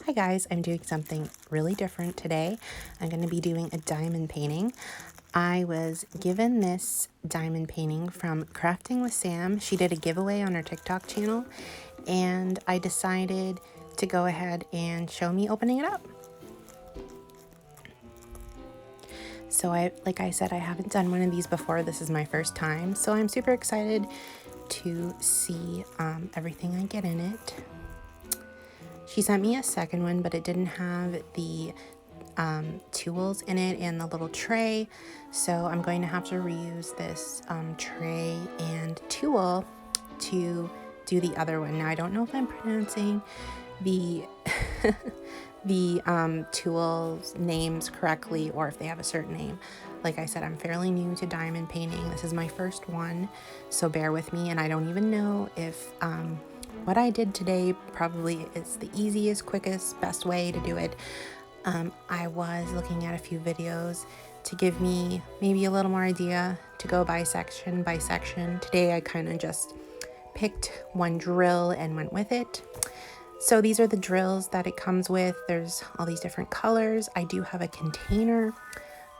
Hi guys, I'm doing something really different today. I'm going to be doing a diamond painting. I was given this diamond painting from Crafting with Sam. She did a giveaway on her TikTok channel, and I decided to go ahead and show me opening it up. So like I said, I haven't done one of these before. This is my first time, so I'm super excited to see everything I get in it. She sent me a second one, but it didn't have the tools in it and the little tray, so I'm going to have to reuse this tray and tool to do the other one. Now I don't know if I'm pronouncing the the tools names correctly or if they have a certain name. Like I said, I'm fairly new to diamond painting. This is my first one, so bear with me, and I don't even know if what I did today probably is the easiest, quickest, best way to do it. I was looking at a few videos to give me maybe a little more idea to go by section by section. Today I kind of just picked one drill and went with it. So these are the drills that it comes with. There's all these different colors. I do have a container.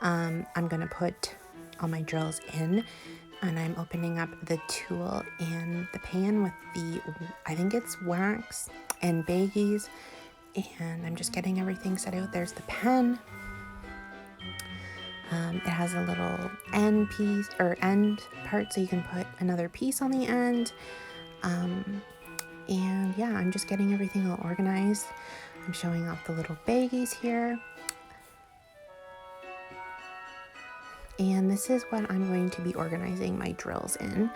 I'm going to put all my drills in, and I'm opening up the tool and the pan with the, I think it's wax and baggies, and I'm just getting everything set out. There's the pen. It has a little end piece or end part, so you can put another piece on the end. And yeah, I'm just getting everything all organized. I'm showing off the little baggies here. And this is what I'm going to be organizing my drills in.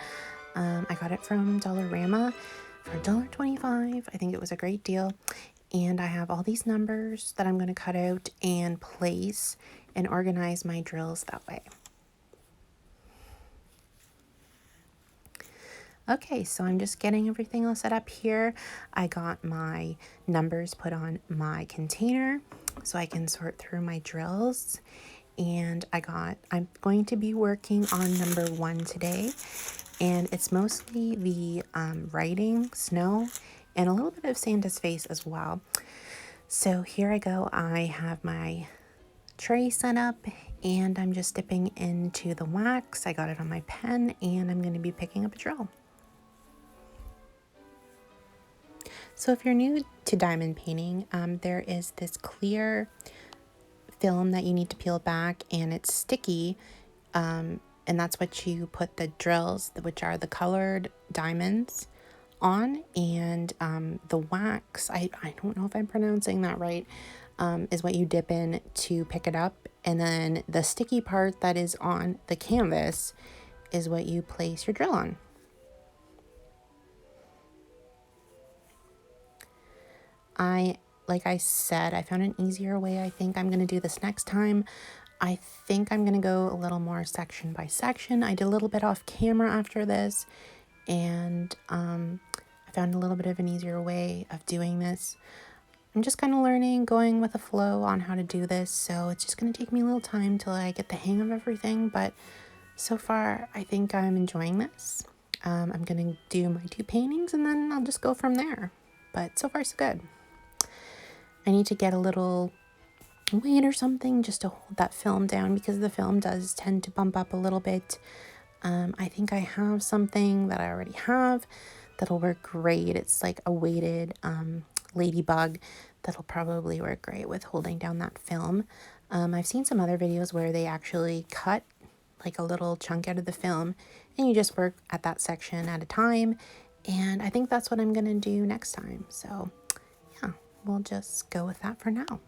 I got it from Dollarama for $1.25. I think it was a great deal. And I have all these numbers that I'm going to cut out and place and organize my drills that way. Okay, so I'm just getting everything all set up here. I got my numbers put on my container so I can sort through my drills. And I'm going to be working on number 1 today. And it's mostly the writing, snow, and a little bit of Santa's face as well. So here I go. I have my tray set up, and I'm just dipping into the wax. I got it on my pen, and I'm going to be picking up a drill. So if you're new to diamond painting, there is this clear film that you need to peel back, and it's sticky, and that's what you put the drills, which are the colored diamonds, on. And the wax, I don't know if I'm pronouncing that right, is what you dip in to pick it up, and then the sticky part that is on the canvas is what you place your drill on. Like I said, I found an easier way. I think I'm going to do this next time. I think I'm going to go a little more section by section. I did a little bit off camera after this, and I found a little bit of an easier way of doing this. I'm just kind of learning, going with the flow on how to do this, so it's just going to take me a little time till I get the hang of everything, but so far I think I'm enjoying this. I'm going to do my 2 paintings, and then I'll just go from there, but so far so good. I need to get a little weight or something just to hold that film down, because the film does tend to bump up a little bit. I think I have something that I already have that'll work great. It's like a weighted ladybug that'll probably work great with holding down that film. I've seen some other videos where they actually cut like a little chunk out of the film, and you just work at that section at a time, and I think that's what I'm gonna do next time. So yeah, we'll just go with that for now.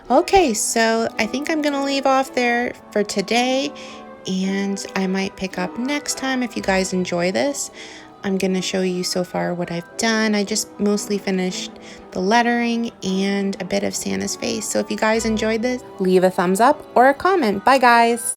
Okay, so I think I'm gonna leave off there for today, and I might pick up next time if you guys enjoy this. I'm gonna show you so far what I've done. I just mostly finished the lettering and a bit of Santa's face. So if you guys enjoyed this, leave a thumbs up or a comment. Bye guys.